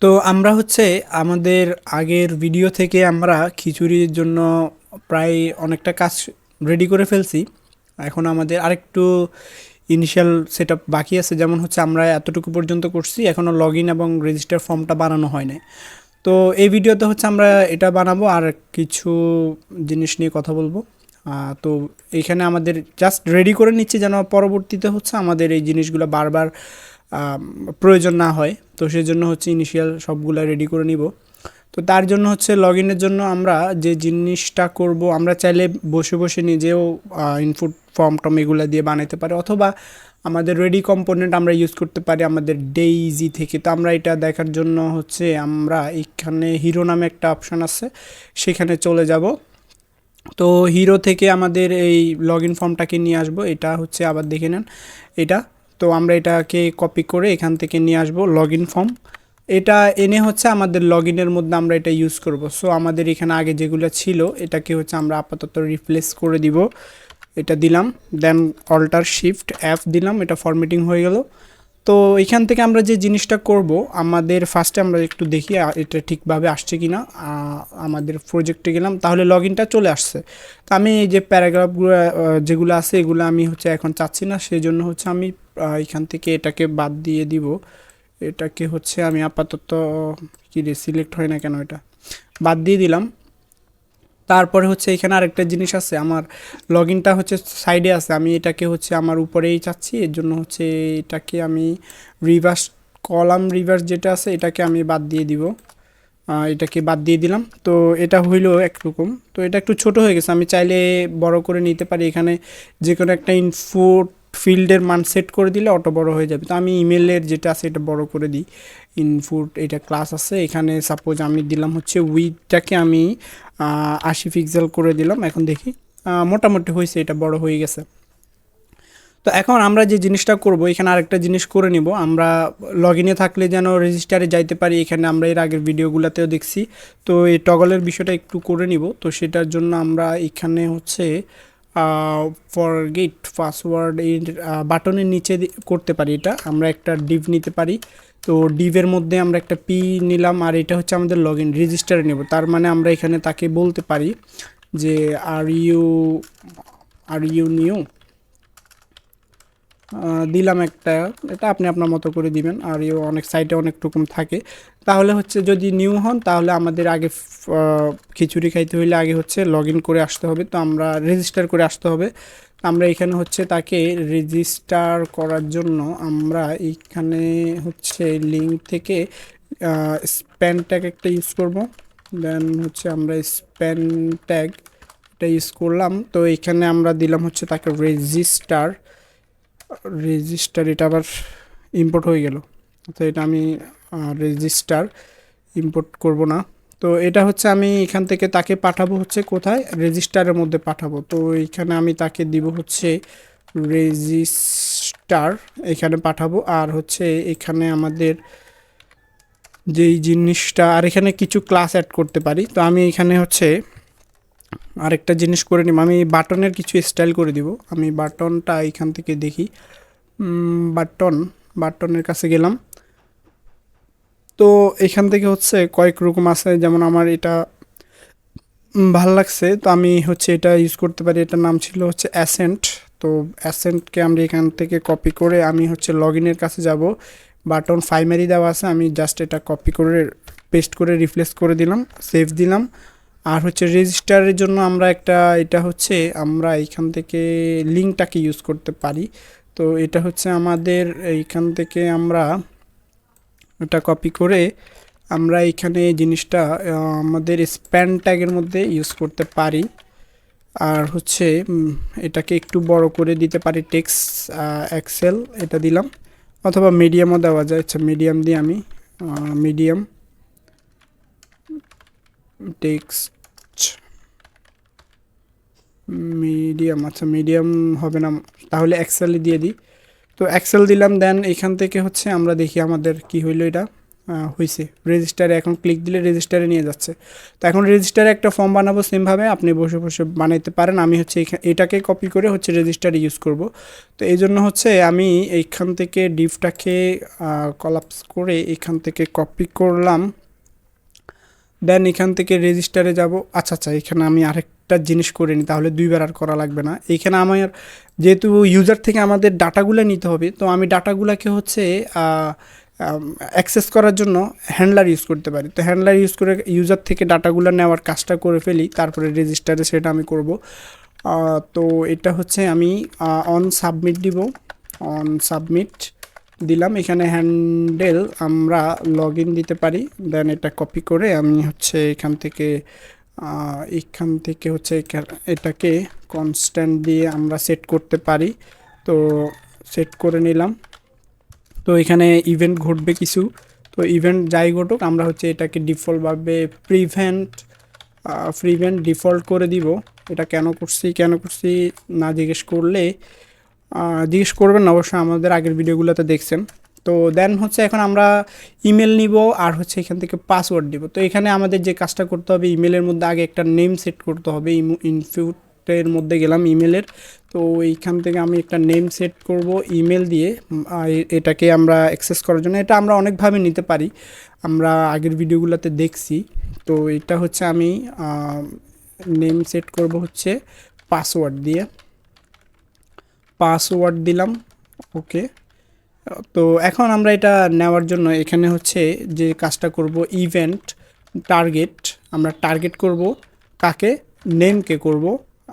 তো আমরা হচ্ছে আমাদের আগের ভিডিও থেকে আমরা খিচুড়ির জন্য প্রায় অনেকটা কাজ রেডি করে ফেলছি। এখন আমাদের আরেকটু ইনিশিয়াল সেটআপ বাকি আছে, যেমন হচ্ছে আমরা এতটুকু পর্যন্ত করছি, এখনও লগ ইন এবং রেজিস্টার ফর্মটা বানানো হয় নাই। তো এই ভিডিওতে হচ্ছে আমরা এটা বানাবো আর কিছু জিনিস নিয়ে কথা বলবো। তো এইখানে আমাদের জাস্ট রেডি করে নিচ্ছি যেন পরবর্তীতে হচ্ছে আমাদের এই জিনিসগুলো বারবার আম, প্রয়োজন না হয়। তো সেজন্য হচ্ছে ইনিশিয়াল সবগুলা রেডি করে নিব। তো তার জন্য হচ্ছে লগ ইনের জন্য আমরা যে জিনিসটা করব, আমরা চাইলে বসে বসে নিজেও ইনপুট ফর্ম টম এগুলো দিয়ে বানাতে পারি, অথবা আমাদের রেডি কম্পোনেন্ট আমরা ইউজ করতে পারি আমাদের ডেইজি থেকে। তো আমরা এটা দেখার জন্য হচ্ছে আমরা এখানে হিরো নামে একটা অপশান আছে, সেখানে চলে যাব। তো হিরো থেকে আমাদের এই লগ ইন ফর্মটাকে নিয়ে আসবো, এটা হচ্ছে আবার দেখে নেন এটা। তো আমরা এটাকে কপি করে এখান থেকে নিয়ে আসবো লগ ইন ফর্ম। এটা এনে হচ্ছে আমাদের লগ ইনের মধ্যে আমরা এটা ইউজ করব। সো আমাদের এখানে আগে যেগুলো ছিল এটাকে হচ্ছে আমরা আপাতত রিপ্লেস করে দিব। এটা দিলাম, দেন অল্টার শিফট এফ দিলাম, এটা ফরম্যাটিং হয়ে গেল। তো এখান থেকে আমরা যে জিনিসটা করব, আমাদের ফার্স্টে আমরা একটু দেখি এটা ঠিকভাবে আসছে কি না। আমাদের প্রজেক্টে গেলাম, তাহলে লগ ইনটা চলে আসছে। তো আমি এই যে প্যারাগ্রাফগুলো যেগুলো আছে এগুলো আমি হচ্ছে এখন চাচ্ছি না, সেই জন্য হচ্ছে আমি এখান থেকে এটাকে বাদ দিয়ে দিব। এটাকে হচ্ছে আমি আপাতত কি রে সিলেক্ট হয় না কেন, এটা বাদ দিয়ে দিলাম। তারপরে হচ্ছে এখানে আরেকটা জিনিস আছে, আমার লগ ইনটা হচ্ছে সাইডে আছে, আমি এটাকে হচ্ছে আমার উপরেই চাচ্ছি। এর জন্য হচ্ছে এটাকে আমি রিভার্স কলাম রিভার্স যেটা আছে এটাকে আমি বাদ দিয়ে দিব। এটাকে বাদ দিয়ে দিলাম। তো এটা হইলো একরকম, তো এটা একটু ছোট হয়ে গেছে, আমি চাইলে বড় করে নিতে পারি। এখানে যে কোনো একটা ইনপুট ফিল্ডের মান সেট করে দিলে অটো বড় হয়ে যাবে। তো আমি ইমেলের যেটা আছে এটা বড় করে দিই। ইনপুট এটা ক্লাস আছে, এখানে সাপোজ আমি দিলাম হচ্ছে উইডটাকে আমি 80 পিক্সেল করে দিলাম। এখন দেখি মোটামুটি হয়েছে, এটা বড় হয়ে গেছে। তো এখন আমরা যে জিনিসটা করব, এখানে আরেকটা জিনিস করে নিব। আমরা লগ ইনে থাকলে যেন রেজিস্টারে যাইতে পারি, এখানে আমরা এর আগের ভিডিওগুলোতেও দেখছি। তো এই টগলের বিষয়টা একটু করে নিব। তো সেটার জন্য আমরা এখানে হচ্ছে ফরগেট পাসওয়ার্ড এই বাটনের নিচে করতে পারি। এটা আমরা একটা ডিভ নিতে পারি। তো ডিভের মধ্যে আমরা একটা পি নিলাম, আর এটা হচ্ছে আমাদের লগ ইন রেজিস্টারে নেব। তার মানে আমরা এখানে তাকে বলতে পারি যে আর ইউ নিউ দিলাম একটা। এটা আপনি আপনার মতো করে দিবেন, আর অনেক সাইটে অনেক রকম থাকে। তাহলে হচ্ছে যদি নিউ হন তাহলে আমাদের আগে খিচুড়ি খাইতে হইলে আগে হচ্ছে লগ ইন করে আসতে হবে, তো আমরা রেজিস্টার করে আসতে হবে। আমরা এখানে হচ্ছে তাকে রেজিস্টার করার জন্য আমরা এইখানে হচ্ছে লিঙ্ক থেকে স্প্যান ট্যাগ একটা ইউজ করব। দেন হচ্ছে আমরা স্প্যান ট্যাগ এটা ইউজ করলাম। তো এখানে আমরা দিলাম হচ্ছে তাকে রেজিস্টার এটা আবার ইম্পোর্ট হয়ে গেল। তো এটা আমি রেজিস্টার ইম্পোর্ট করব না। তো এটা হচ্ছে আমি এখান থেকে তাকে পাঠাবো হচ্ছে কোথায়, রেজিস্টারের মধ্যে পাঠাবো। তো এইখানে আমি তাকে দিব হচ্ছে রেজিস্টার, এখানে পাঠাবো। আর হচ্ছে এখানে আমাদের যেই জিনিসটা, আর এখানে কিছু ক্লাস অ্যাড করতে পারি। তো আমি এখানে হচ্ছে আরেকটা জিনিস করে নিব, আমি বাটনের কিছু স্টাইল করে দিব। আমি বাটনটা এখান থেকে দেখি, বাটনের কাছে গেলাম। তো এখান থেকে হচ্ছে কয়েক রকম আছে, যেমন আমার এটা ভাল লাগছে, তো আমি হচ্ছে এটা ইউজ করতে পারি। এটার নাম ছিল হচ্ছে অ্যাসেন্ট। তো অ্যাসেন্টকে আমরা এখান থেকে কপি করে আমি হচ্ছে লগ ইনের কাছে যাব। বাটন প্রাইমারি দেওয়া আছে, আমি জাস্ট এটা কপি করে পেস্ট করে রিপ্লেস করে দিলাম, সেভ দিলাম। আর হচ্ছে রেজিস্টারের জন্য আমরা একটা এটা হচ্ছে আমরা এইখান থেকে লিঙ্কটাকে ইউজ করতে পারি। তো এটা হচ্ছে আমাদের এইখান থেকে আমরা এটা কপি করে আমরা এইখানে এই জিনিসটা আমাদের স্প্যান ট্যাগের মধ্যে ইউজ করতে পারি। আর হচ্ছে এটাকে একটু বড় করে দিতে পারি, টেক্সট এক্সেল এটা দিলাম, অথবা মিডিয়ামও দেওয়া যায়। আচ্ছা মিডিয়াম দিয়ে আমি মিডিয়াম টেক্সট মিডিয়াম, আচ্ছা মিডিয়াম হবে না, তাহলে এক্সেলই দিয়ে দিই। তো এক্সেল দিলাম, দেন এখান থেকে হচ্ছে আমরা দেখি আমাদের কি হইলো এটা। হয়েছে। রেজিস্টারে এখন ক্লিক দিলে রেজিস্টারে নিয়ে যাচ্ছে। তো এখন রেজিস্টারে একটা ফর্ম বানাবো, সেমভাবে আপনি বসে বসে বানাইতে পারেন। আমি হচ্ছে এটাকে কপি করে হচ্ছে রেজিস্টারে ইউজ করব। তো এই জন্য হচ্ছে আমি এইখান থেকে ডিভটাকে কলাপস করে এখান থেকে কপি করলাম, দেন এখান থেকে রেজিস্টারে যাব। আচ্ছা আচ্ছা, এখানে আমি আরেকটা জিনিস করে নিই, তাহলে দুইবার আর করা লাগবে না। এইখানে আমার যেহেতু ইউজার থেকে আমাদের ডাটাগুলো নিতে হবে, তো আমি ডাটাগুলোকে হচ্ছে অ্যাক্সেস করার জন্য হ্যান্ডলার ইউজ করতে পারি। তো হ্যান্ডলার ইউজ করে ইউজার থেকে ডাটাগুলো নেওয়ার কাজটা করে ফেলি, তারপরে রেজিস্টারে সেটা আমি করব। তো এটা হচ্ছে আমি অন সাবমিট দিব, অন সাবমিট দিলাম। এখানে হ্যান্ডেল আমরা লগ ইন দিতে পারি, দেন এটা কপি করে আমি হচ্ছে এখান থেকে হচ্ছে এটাকে কনস্ট্যান্ট দিয়ে আমরা সেট করতে পারি। তো সেট করে নিলাম। তো এখানে ইভেন্ট ঘটবে কিছু, তো ইভেন্ট যাই ঘটুক আমরা হচ্ছে এটাকে ডিফল্টভাবে প্রিভেন্ট ডিফল্ট করে দিব। এটা কেন করছি না জিজ্ঞেস করলে জিজ্ঞেস করবেন না, অবশ্যই আমাদের আগের ভিডিওগুলোতে দেখছেন। তো দেন হচ্ছে এখন আমরা ইমেল নিব আর হচ্ছে এখান থেকে পাসওয়ার্ড দিব। তো এখানে আমাদের যে কাজটা করতে হবে, ইমেলের মধ্যে আগে একটা নেম সেট করতে হবে। ইনফিউটের মধ্যে গেলাম ইমেলের, তো এইখান থেকে আমি একটা নেম সেট করব ইমেল দিয়ে। এটাকে আমরা অ্যাক্সেস করার জন্য এটা আমরা অনেকভাবে নিতে পারি, আমরা আগের ভিডিওগুলোতে দেখছি। তো এটা হচ্ছে আমি নেম সেট করব হচ্ছে পাসওয়ার্ড দিয়ে, পাসওয়ার্ড দিলাম। ওকে, তো এখন আমরা এটা নেওয়ার জন্য এখানে হচ্ছে যে কাজটা করব, ইভেন্ট টার্গেট, আমরা টার্গেট করব কাকে, নেমকে করব।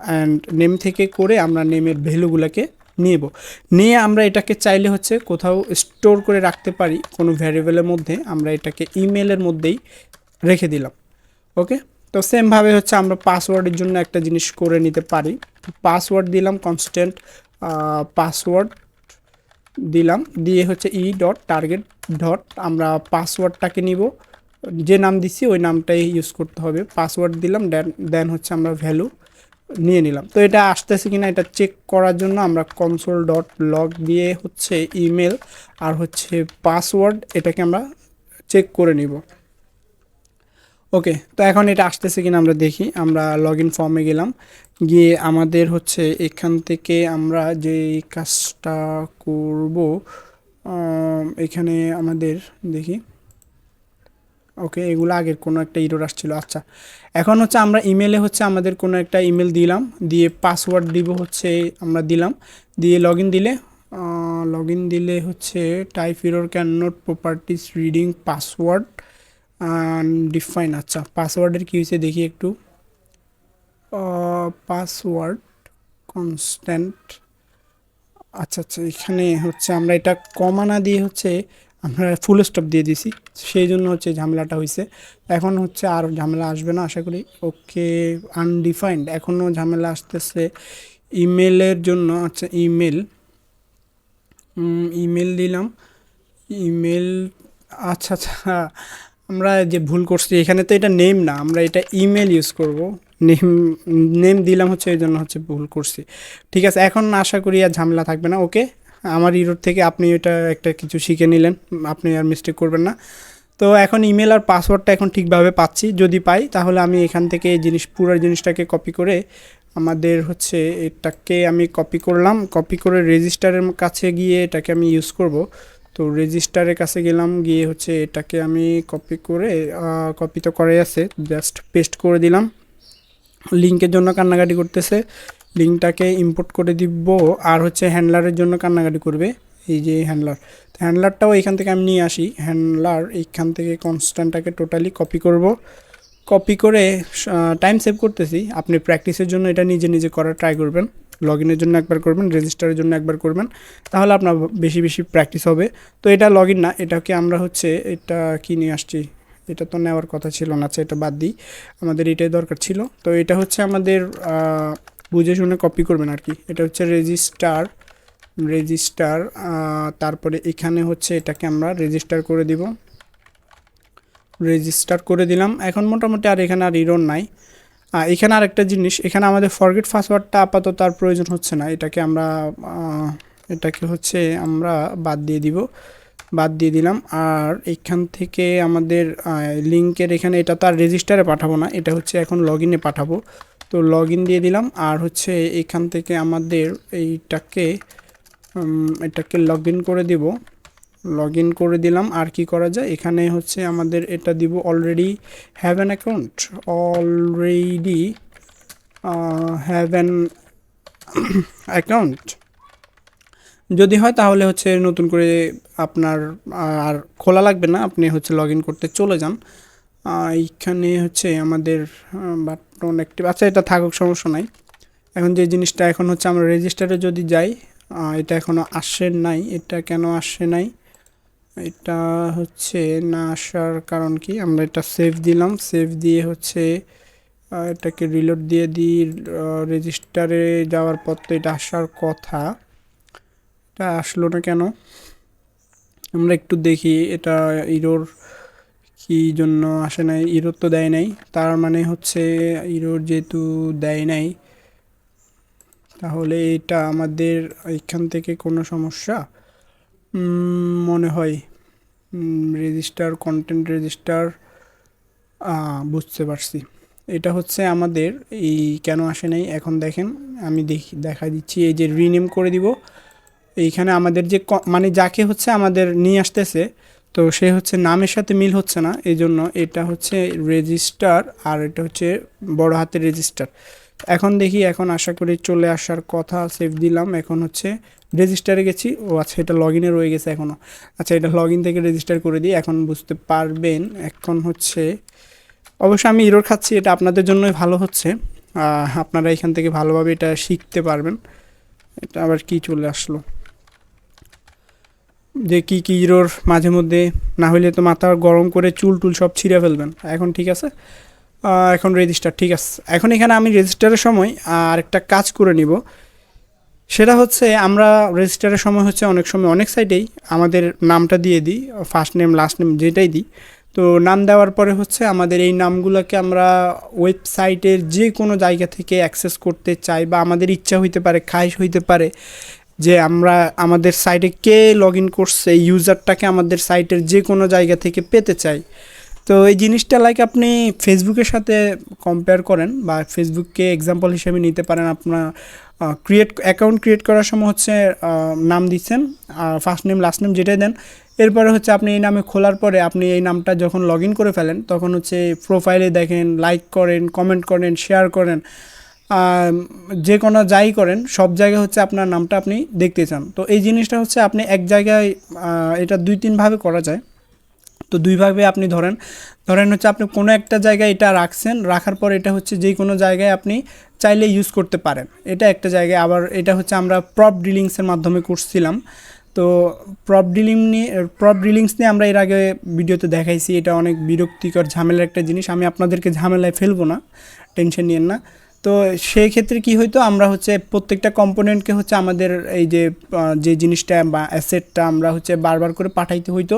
অ্যান্ড নেম থেকে করে আমরা নেমের ভ্যালুগুলোকে নিয়ে আমরা এটাকে চাইলে হচ্ছে কোথাও স্টোর করে রাখতে পারি কোনো ভ্যারিয়েবলের মধ্যে। আমরা এটাকে ইমেলের মধ্যেই রেখে দিলাম। ওকে, তো সেমভাবে হচ্ছে আমরা পাসওয়ার্ডের জন্য একটা জিনিস করে নিতে পারি। পাসওয়ার্ড দিলাম কনস্ট্যান্ট পাসওয়ার্ড দিলাম, দিয়ে হচ্ছে টার্গেট আমরা পাসওয়ার্ডটাকে নিব, যে নাম দিচ্ছি ওই নামটাই ইউজ করতে হবে। পাসওয়ার্ড দিলাম, দেন হচ্ছে আমরা ভ্যালু নিয়ে নিলাম। তো এটা আসতেছে কিনা এটা চেক করার জন্য আমরা console.log দিয়ে হচ্ছে ইমেল আর হচ্ছে পাসওয়ার্ড এটাকে আমরা চেক করে নিব। ওকে, তো এখন এটা আসতেছে কিনা আমরা দেখি। আমরা লগ ইন ফর্মে গেলাম, গিয়ে আমাদের হচ্ছে এখান থেকে আমরা যে কাজটা করব এখানে আমাদের দেখি। ওকে, এগুলো আগের কোনো একটা ইরর আসছিল। আচ্ছা, এখন হচ্ছে আমরা ইমেলে হচ্ছে আমাদের কোনো একটা ইমেল দিলাম, দিয়ে পাসওয়ার্ড দিব হচ্ছে আমরা দিলাম, দিয়ে লগ ইন দিলে হচ্ছে type error can not properties reading password define. আচ্ছা, পাসওয়ার্ডের কী হয়েছে দেখি একটু। পাসওয়ার্ড কনস্ট্যান্ট, আচ্ছা আচ্ছা, এখানে হচ্ছে আমরা এটা কমা না দিয়ে হচ্ছে আমরা ফুল স্টপ দিয়ে দিছি, সেই জন্য হচ্ছে ঝামেলাটা হয়েছে। এখন হচ্ছে আর ঝামেলা আসবে না আশা করি। ওকে, আনডিফাইন্ড এখনও ঝামেলা আসতেছে ইমেলের জন্য। আচ্ছা, ইমেল দিলাম, ইমেল। আচ্ছা আচ্ছা, আমরা যে ভুল করছি এখানে তো এটা নেম না, আমরা এটা ইমেল ইউজ করব। নেম দিলাম হচ্ছে, এই জন্য হচ্ছে ভুল করছি। ঠিক আছে, এখন আশা করি আর ঝামেলা থাকবে না। ওকে, আমার ইরোর থেকে আপনি এটা একটা কিছু শিখে নিলেন, আপনি আর মিস্টেক করবেন না। তো এখন ইমেল আর পাসওয়ার্ডটা এখন ঠিকভাবে পাচ্ছি, যদি পাই তাহলে আমি এখান থেকে এই পুরো জিনিসটাকে কপি করে আমাদের হচ্ছে এটাকে আমি কপি করলাম, কপি করে রেজিস্টারের কাছে গিয়ে এটাকে আমি ইউজ করব। তো রেজিস্টারের কাছে গেলাম, গিয়ে হচ্ছে এটাকে আমি কপি করে কপি তো করে আছে, জাস্ট পেস্ট করে দিলাম। লিঙ্কের জন্য কান্নাকাটি করতেছে, লিঙ্কটাকে ইম্পোর্ট করে দিব। আর হচ্ছে হ্যান্ডলারের জন্য কান্নাকাটি করবে, এই যে হ্যান্ডলারটাও এখান থেকে আমি নিয়ে আসি। হ্যান্ডলার এইখান থেকে কনস্ট্যান্টটাকে টোটালি কপি করব, কপি করে টাইম সেভ করতেছি। আপনি প্র্যাকটিসের জন্য এটা নিজে নিজে করার ট্রাই করবেন। লগ ইনের জন্য একবার করবেন, রেজিস্টারের জন্য একবার করবেন, তাহলে আপনার বেশি বেশি প্র্যাকটিস হবে। তো এটা লগ ইন না, এটাকে আমরা হচ্ছে এটা কি নিয়ে আসছি, এটা তো নেওয়ার কথা ছিল না। আচ্ছা, এটা বাদ দিই, আমাদের এটাই দরকার ছিল। তো এটা হচ্ছে আমাদের বুঝে শুনে কপি করবেন আর কি। এটা হচ্ছে রেজিস্টার, তারপরে এখানে হচ্ছে এটাকে আমরা রেজিস্টার করে দিব, রেজিস্টার করে দিলাম। এখন মোটামুটি আর এখানে আর ইরর নাই। এখানে আরেকটা জিনিস, এখানে আমাদের ফরগেট পাসওয়ার্ডটা আপাতত আর প্রয়োজন হচ্ছে না, এটাকে হচ্ছে আমরা বাদ দিয়ে দিব। বাদ দিয়ে দিলাম। আর এখান থেকে আমাদের লিঙ্কের এখানে এটা তো আর রেজিস্টারে পাঠাবো না, এটা হচ্ছে এখন লগ ইনে পাঠাবো। তো লগ ইন দিয়ে দিলাম। আর হচ্ছে এখান থেকে আমাদের এটাকে লগ ইন করে দিব। লগ ইন করে দিলাম। আর কি করা যায়, এখানে হচ্ছে আমাদের এটা দিব already have an account, already have an account যদি হয় তাহলে হচ্ছে নতুন করে আপনার আর খোলা লাগবে না, আপনি হচ্ছে লগ ইন করতে চলে যান। এইখানে হচ্ছে আমাদের বাটন অ্যাক্টিভ, আচ্ছা এটা থাকুক, সমস্যা নাই। এখন যে জিনিসটা এখন হচ্ছে আমরা রেজিস্টারে যদি যাই, এটা এখনও আসে নাই, এটা কেন আসে নাই, এটা হচ্ছে না আসার কারণ কি, আমরা এটা সেভ দিলাম, সেভ দিয়ে হচ্ছে এটাকে রিলোড দিয়ে দিই। রেজিস্টারে যাওয়ার পর তো এটা আসার কথা, এটা আসলো না কেন, আমরা একটু দেখি এটা ইরোর কি জন্য আসে নাই। ইরোর তো দেয় নাই, তার মানে হচ্ছে ইরোর যেহেতু দেয় নাই তাহলে এটা আমাদের এখান থেকে কোনো সমস্যা মনে হয়। রেজিস্টার, কন্টেন্ট রেজিস্টার, বুঝতে পারছি। এটা হচ্ছে আমাদের এই কেন আসে নাই। এখন দেখেন আমি দেখা দিচ্ছি, এই যে রিনেম করে দিব। এইখানে আমাদের যে মানে যাকে হচ্ছে আমাদের নিয়ে আসতেছে, তো সে হচ্ছে নামের সাথে মিল হচ্ছে না, এই জন্য এটা হচ্ছে রেজিস্টার আর এটা হচ্ছে বড় হাতের রেজিস্টার। এখন দেখি, এখন আশা করি চলে আসার কথা। সেভ দিলাম, এখন হচ্ছে রেজিস্টারে গেছি। ও আচ্ছা, এটা লগ ইনে রয়ে গেছে এখনও। আচ্ছা, এটা লগ ইন থেকে রেজিস্টার করে দিই, এখন বুঝতে পারবেন। এখন হচ্ছে অবশ্যই আমি ইরোর খাচ্ছি, এটা আপনাদের জন্যই ভালো হচ্ছে, আপনারা এখান থেকে ভালোভাবে এটা শিখতে পারবেন। এটা আবার কি চলে আসলো, যে কি কি ইরোর মাঝে মধ্যে, না হলে তো মাথা গরম করে চুল টুল সব ছিঁড়ে ফেলবেন। এখন ঠিক আছে, এখন রেজিস্টার ঠিক আছে। এখন এখানে আমি রেজিস্টারের সময় আরেকটা কাজ করে নিব, সেটা হচ্ছে আমরা রেজিস্টারের সময় হচ্ছে অনেক সময় অনেক সাইটেই আমাদের নামটা দিয়ে দিই, ফার্স্ট নেম লাস্ট নেম যেটাই দিই। তো নাম দেওয়ার পরে হচ্ছে আমাদের এই নামগুলোকে আমরা ওয়েবসাইটের যে কোনো জায়গা থেকে অ্যাক্সেস করতে চাই, বা আমাদের ইচ্ছা হইতে পারে, খাইশ হইতে পারে যে আমরা আমাদের সাইটে কে লগ ইন করছে, ইউজারটাকে আমাদের সাইটের যে কোনো জায়গা থেকে পেতে চাই। তো এই জিনিসটা লাইক আপনি ফেসবুকের সাথে কম্পেয়ার করেন, বা ফেসবুককে এক্সাম্পল হিসেবে নিতে পারেন। আপনার অ্যাকাউন্ট ক্রিয়েট করার সময় হচ্ছে নাম দিচ্ছেন, ফার্স্ট নেম লাস্ট নেম যেটাই দেন, এরপরে হচ্ছে আপনি এই নামে খোলার পরে আপনি এই নামটা যখন লগ ইন করে ফেলেন, তখন হচ্ছে প্রোফাইলে দেখেন, লাইক করেন, কমেন্ট করেন, শেয়ার করেন, যে কোনো যাই করেন, সব জায়গায় হচ্ছে আপনার নামটা আপনি দেখতে চান। তো এই জিনিসটা হচ্ছে আপনি এক জায়গায় এটা 2-3 ভাবে করা যায়। তো দুইভাবে আপনি ধরেন হচ্ছে আপনি কোনো একটা জায়গায় এটা রাখছেন, রাখার পর এটা হচ্ছে যে কোনো জায়গায় আপনি চাইলে ইউজ করতে পারেন, এটা একটা জায়গায়। আবার এটা হচ্ছে আমরা প্রপ ডিলিংসের মাধ্যমে করছিলাম। তো প্রপ ডিলিংস নিয়ে আমরা এর আগে ভিডিওতে দেখাইছি, এটা অনেক বিরক্তিকর ঝামেলার একটা জিনিস, আমি আপনাদেরকে ঝামেলায় ফেলবো না, টেনশন নিয়েন না। তো সেই ক্ষেত্রে কি হইতো, আমরা হচ্ছে প্রত্যেকটা কম্পোনেন্টকে হচ্ছে আমাদের এই যে জিনিসটা বা অ্যাসেটটা আমরা হচ্ছে বারবার করে পাঠাইতে হইতো।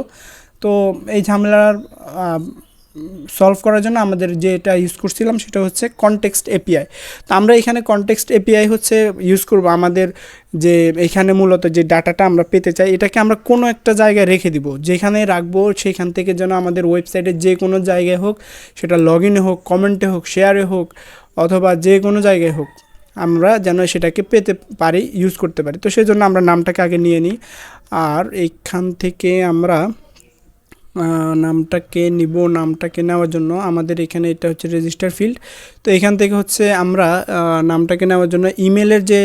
তো এই ঝামেলার সলভ করার জন্য আমাদের যেটা ইউজ করছিলাম সেটা হচ্ছে কনটেক্সট এপিআই। তো আমরা এখানে কনটেক্সট এপিআই হচ্ছে ইউজ করব। আমাদের যে এখানে মূলত যে ডাটাটা আমরা পেতে চাই, এটাকে আমরা কোনো একটা জায়গায় রেখে দিব, যেখানে রাখবো সেখান থেকে যেন আমাদের ওয়েবসাইটের যে কোনো জায়গায় হোক, সেটা লগ ইনে হোক, কমেন্টে হোক, শেয়ারে হোক, অথবা যে কোনো জায়গায় হোক, আমরা যেন সেটাকে পেতে পারি, ইউজ করতে পারি। তো সেই জন্য আমরা নামটাকে আগে নিয়ে নিই। আর এইখান থেকে আমরা নামটাকে নিব। নামটাকে নেওয়ার জন্য আমাদের এখানে এটা হচ্ছে রেজিস্টার ফিল্ড। তো এখান থেকে হচ্ছে আমরা নামটাকে নেওয়ার জন্য ইমেলের যে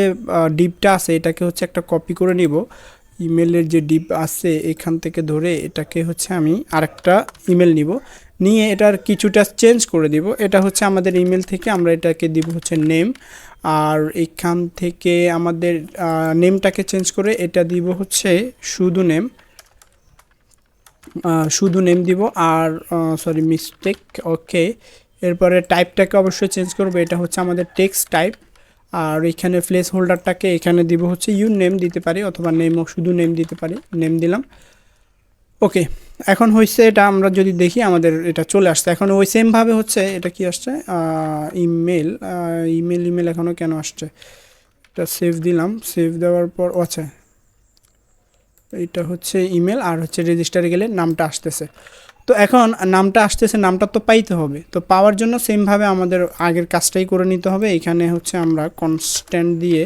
ডিপটা আছে এটাকে হচ্ছে একটা কপি করে নিব। ইমেলের যে ডিপ আছে এখান থেকে ধরে এটাকে হচ্ছে আমি আরেকটা ইমেল নিব, নিয়ে এটার কিছুটা চেঞ্জ করে দিব। এটা হচ্ছে আমাদের ইমেল থেকে আমরা এটাকে দিব হচ্ছে নেম। আর এখান থেকে আমাদের নেমটাকে চেঞ্জ করে এটা দিব হচ্ছে শুধু নেম, শুধু নেম দিব। আর সরি মিস্টেক, ওকে। এরপরে টাইপটাকে অবশ্যই চেঞ্জ করবো, এটা হচ্ছে আমাদের টেক্সট টাইপ। আর এখানে প্লেস হোল্ডারটাকে এখানে দিব হচ্ছে ইউর নেম দিতে পারি, অথবা নেমও শুধু নেম দিতে পারি, নেম দিলাম। ওকে, এখন হয়েছে এটা, আমরা যদি দেখি আমাদের এটা চলে আসছে। এখন ওই সেমভাবে হচ্ছে এটা কি আসছে, ইমেল। ইমেল এখনও কেন আসছে, এটা সেভ দিলাম, সেভ দেওয়ার পর আচ্ছা এটা হচ্ছে ইমেল, আর হচ্ছে রেজিস্টারে গেলে নামটা আসতেছে। তো এখন নামটা আসতেছে, নামটা তো পাইতে হবে। তো পাওয়ার জন্য সেমভাবে আমাদের আগের কাজটাই করে নিতে হবে। এখানে হচ্ছে আমরা কনস্ট্যান্ট দিয়ে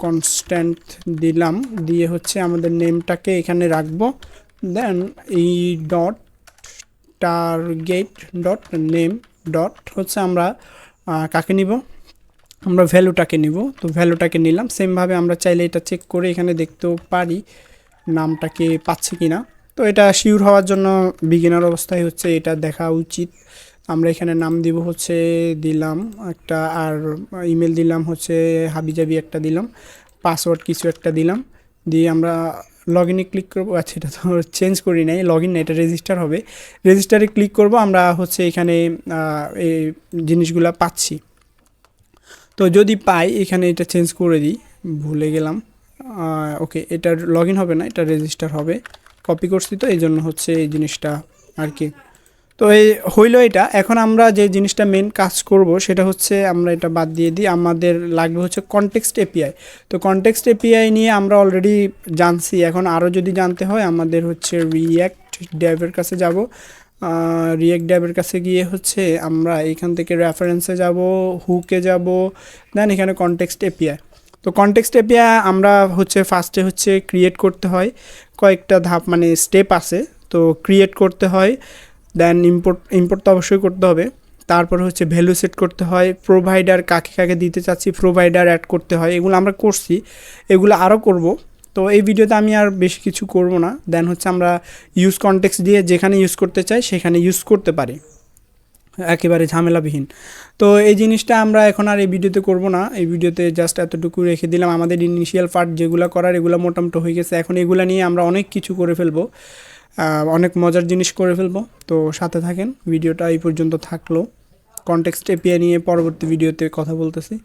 কনস্ট্যান্ট দিলাম, দিয়ে হচ্ছে আমাদের নেমটাকে এখানে রাখবো। দেন এই dot target dot name dot হচ্ছে আমরা কাকে নিব, আমরা ভ্যালুটাকে নিব। তো ভ্যালুটাকে নিলাম। সেমভাবে আমরা চাইলে এটা চেক করে এখানে দেখতেও পারি নামটাকে পাচ্ছে কি না। তো এটা শিওর হওয়ার জন্য বিগিনার অবস্থায় হচ্ছে এটা দেখা উচিত। আমরা এখানে নাম দিব হচ্ছে দিলাম একটা, আর ইমেল দিলাম হচ্ছে হাবিজাবি একটা দিলাম, পাসওয়ার্ড কিছু একটা দিলাম, দিয়ে আমরা লগ ইনে ক্লিক করবো। আচ্ছা, এটা তো চেঞ্জ করি নাই, লগ ইন না, এটা রেজিস্টার হবে। রেজিস্টারে ক্লিক করব। আমরা হচ্ছে এখানে এই জিনিসগুলো পাচ্ছি। তো যদি পাই এখানে এটা চেঞ্জ করে দিই, ভুলে গেলাম। ওকে, এটা লগ ইন হবে না, এটা রেজিস্টার হবে। কপি করছি তো এই জন্য হচ্ছে এই জিনিসটা আর কি। তো এই হইলো এটা। এখন আমরা যে জিনিসটা মেন কাজ করব সেটা হচ্ছে আমরা এটা বাদ দিয়ে দিই, আমাদের লাগবে হচ্ছে কনটেক্সট এপিআই। তো কনটেক্সট এপিআই নিয়ে আমরা অলরেডি জানছি, এখন আরও যদি জানতে হয় আমাদের হচ্ছে রিয়্যাক্ট ডেভের কাছে যাব। রিয়্যাক্ট ডেভের কাছে গিয়ে হচ্ছে আমরা এখান থেকে রেফারেন্সে যাব, হুকে যাব, দেন এখানে কনটেক্সট এপিআই। তো কনটেক্সট এপিআই আমরা হচ্ছে ফার্স্টে হচ্ছে ক্রিয়েট করতে হয়, কয়েকটা ধাপ মানে স্টেপ আছে। তো ক্রিয়েট করতে হয়, দেন ইম্পোর্ট তো অবশ্যই করতে হবে। তারপর হচ্ছে ভ্যালু সেট করতে হয়, প্রোভাইডার কাকে কাকে দিতে চাচ্ছি প্রোভাইডার অ্যাড করতে হয়। এগুলো আমরা করছি, এগুলো আরও করব। তো এই ভিডিওতে আমি আর বেশি কিছু করব না। দেন হচ্ছে আমরা ইউজ কনটেক্সট দিয়ে যেখানে ইউজ করতে চাই সেখানে ইউজ করতে পারি, একেবারে ঝামেলাবিহীন। তো এই জিনিসটা আমরা এখন আর এই ভিডিওতে করব না, এই ভিডিওতে জাস্ট এতটুকু রেখে দিলাম। আমাদের ইনিশিয়াল পার্ট যেগুলো করার এগুলো মোটামুটি হয়ে গেছে। এখন এগুলো নিয়ে আমরা অনেক কিছু করে ফেলবো, অনেক মজার জিনিস করে ফেলবো। তো সাথে থাকেন, ভিডিওটা এই পর্যন্ত থাকলো। কনটেক্সট এপিআই নিয়ে পরবর্তী ভিডিওতে কথা বলতেছি।